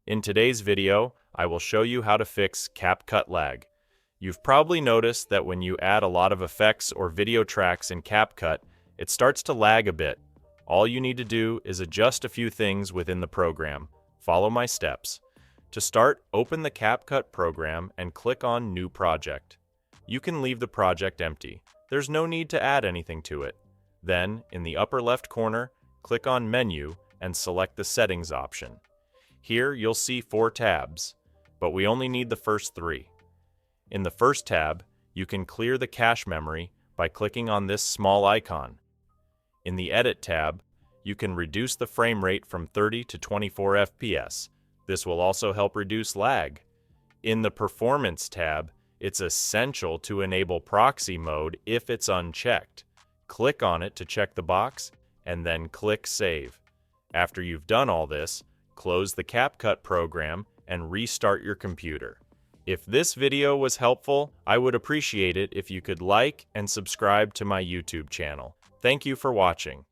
In today's video, I will show you how to fix CapCut lag. You've probably noticed that when you add a lot of effects or video tracks in CapCut, it starts to lag a bit. All you need to do is adjust a few things within the program. Follow my steps. To start, open the CapCut program and click on New Project. You can leave the project empty. There's no need to add anything to it. Then, in the upper left corner, click on Menu and select the Settings option. Here you'll see 4 tabs, but we only need the first 3. In the first tab, you can clear the cache memory by clicking on this small icon. In the Edit tab, you can reduce the frame rate from 30 to 24 FPS. This will also help reduce lag. In the Performance tab, it's essential to enable proxy mode if it's unchecked. Click on it to check the box, and then click Save. After you've done all this, close the CapCut program and restart your computer. If this video was helpful, I would appreciate it if you could like and subscribe to my YouTube channel. Thank you for watching.